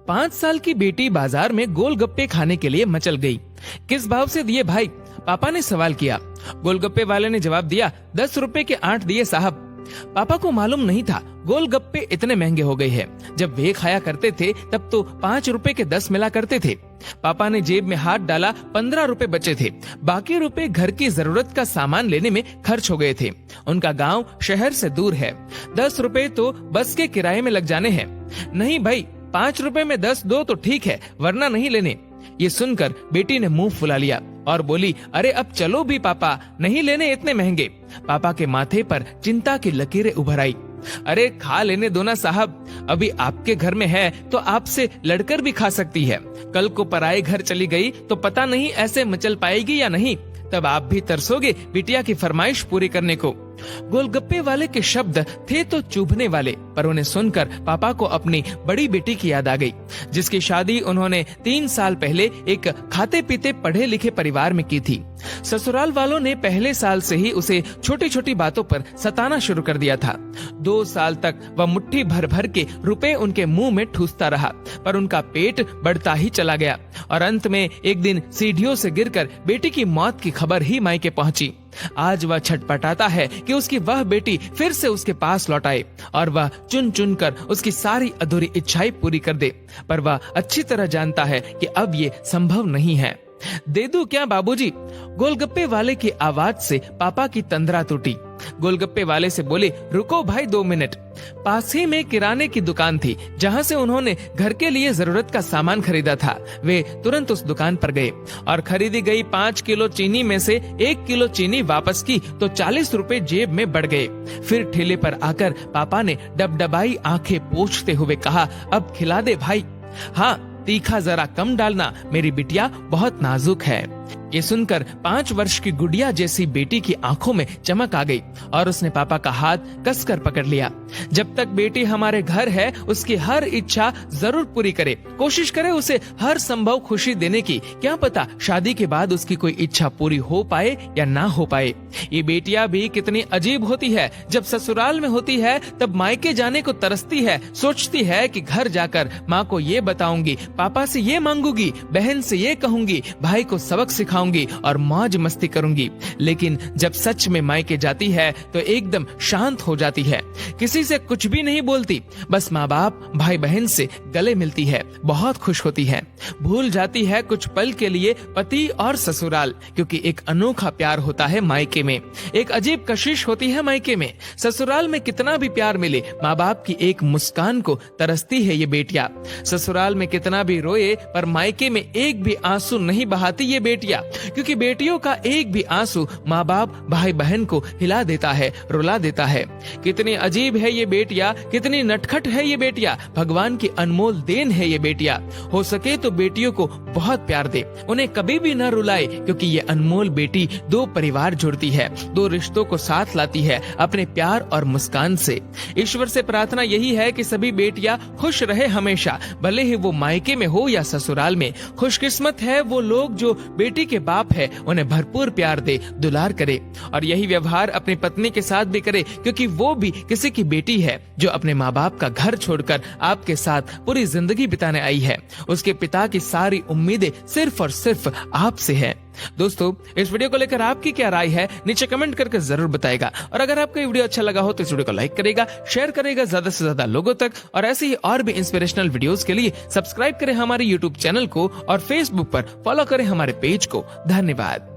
5 साल की बेटी बाजार में गोलगप्पे खाने के लिए मचल गई। किस भाव से दिए भाई? पापा ने सवाल किया। गोलगप्पे वाले ने जवाब दिया, 10 रुपए के 8 दिए साहब। पापा को मालूम नहीं था गोलगप्पे इतने महंगे हो गए हैं। जब वे खाया करते थे तब तो 5 रुपए के 10 मिला करते थे। पापा ने जेब में हाथ डाला, 15 रुपए बचे थे। बाकी रुपए घर की जरूरत का सामान लेने में खर्च हो गए थे। उनका गांव शहर से दूर है। 10 रुपए तो बस के किराए में लग जाने हैं। नहीं भाई, 5 रुपए में 10 दो तो ठीक है, वरना नहीं लेने। ये सुनकर बेटी ने मुंह फुला लिया और बोली, अरे अब चलो भी पापा, नहीं लेने इतने महंगे। पापा के माथे पर चिंता की लकीरें उभर आई। अरे खा लेने दो ना साहब, अभी आपके घर में है तो आपसे लड़कर भी खा सकती है। कल को पराए घर चली गई तो पता नहीं ऐसे मचल पाएगी या नहीं, तब आप भी तरसोगे बिटिया की फरमाइश पूरी करने को। गोलगप्पे वाले के शब्द थे तो चुभने वाले, पर उन्हें सुनकर पापा को अपनी बड़ी बेटी की याद आ गई, जिसकी शादी उन्होंने 3 साल पहले एक खाते पीते पढ़े लिखे परिवार में की थी। ससुराल वालों ने पहले साल से ही उसे छोटी छोटी बातों पर सताना शुरू कर दिया था। 2 साल तक वह मुट्ठी भर भर के रुपए उनके मुंह में ठूसता रहा, पर उनका पेट बढ़ता ही चला गया और अंत में एक दिन सीढ़ियों से गिरकर बेटी की मौत की खबर ही मायके पहुंची। आज वह छटपटाता है कि उसकी वह बेटी फिर से उसके पास लौट आए और वह चुन चुन कर उसकी सारी अधूरी इच्छाएं पूरी कर दे, पर वह अच्छी तरह जानता है कि अब ये संभव नहीं है। दे दूं क्या बाबूजी? गोलगप्पे वाले की आवाज से पापा की तंद्रा टूटी। गोलगप्पे वाले से बोले, रुको भाई 2 मिनट। पास ही में किराने की दुकान थी जहां से उन्होंने घर के लिए जरूरत का सामान खरीदा था। वे तुरंत उस दुकान पर गए और खरीदी गई 5 किलो चीनी में से 1 किलो चीनी वापस की तो 40 रुपए जेब में बढ़ गए। फिर ठेले पर आकर पापा ने डबडबाई आंखें पोंछते हुए कहा, अब खिला दे भाई। हाँ, तीखा जरा कम डालना, मेरी बिटिया बहुत नाजुक है। ये सुनकर 5 वर्ष की गुड़िया जैसी बेटी की आंखों में चमक आ गई और उसने पापा का हाथ कसकर पकड़ लिया। जब तक बेटी हमारे घर है उसकी हर इच्छा जरूर पूरी करे, कोशिश करे उसे हर संभव खुशी देने की। क्या पता शादी के बाद उसकी कोई इच्छा पूरी हो पाए या ना हो पाए। ये बेटियां भी कितनी अजीब होती है। जब ससुराल में होती है तब मायके जाने को तरसती है, सोचती है कि घर जाकर माँ को ये बताऊंगी, पापा से ये मांगूंगी, बहन से ये कहूंगी, भाई को सबक सिखाऊंगी और मौज मस्ती करूंगी। लेकिन जब सच में मायके जाती है तो एकदम शांत हो जाती है, किसी से कुछ भी नहीं बोलती, बस माँ बाप भाई बहन से गले मिलती है, बहुत खुश होती है। भूल जाती है कुछ पल के लिए पति और ससुराल, क्योंकि एक अनोखा प्यार होता है मायके में, एक अजीब कशिश होती है मायके में। ससुराल में कितना भी प्यार मिले, माँ बाप की एक मुस्कान को तरसती है ये बेटियां। ससुराल में कितना भी रोए पर मायके में एक भी आंसू नहीं बहाती ये बेटियां, क्योंकि बेटियों का एक भी आंसू माँ बाप भाई बहन को हिला देता है, रुला देता है। कितनी अजीब है ये बेटियां, कितनी नटखट है ये बेटियां, भगवान की अनमोल देन है ये बेटियां। हो सके तो बेटियों को बहुत प्यार दे, उन्हें कभी भी न रुलाए, क्योंकि ये अनमोल बेटी 2 परिवार जोड़ती है, 2 रिश्तों को साथ लाती है अपने प्यार और मुस्कान से। ईश्वर से प्रार्थना यही है कि सभी बेटियां खुश रहे हमेशा, भले ही वो मायके में हो या ससुराल में। खुशकिस्मत है वो लोग जो बेटी के बाप है, उन्हें भरपूर प्यार दे, दुलार करे, और यही व्यवहार अपनी पत्नी के साथ भी करे, क्योंकि वो भी किसी की बेटी है जो अपने माँ बाप का घर छोड़कर आपके साथ पूरी जिंदगी बिताने आई है। उसके पिता की सारी उम्मीदें सिर्फ और सिर्फ आपसे है। दोस्तों, इस वीडियो को लेकर आपकी क्या राय है नीचे कमेंट करके जरूर बताएगा, और अगर आपको ये वीडियो अच्छा लगा हो तो इस वीडियो को लाइक करेगा, शेयर करेगा ज्यादा से ज्यादा लोगों तक, और ऐसे ही और भी इंस्पिरेशनल वीडियोस के लिए सब्सक्राइब करें हमारे यूट्यूब चैनल को और फेसबुक पर फॉलो करें हमारे पेज को। धन्यवाद।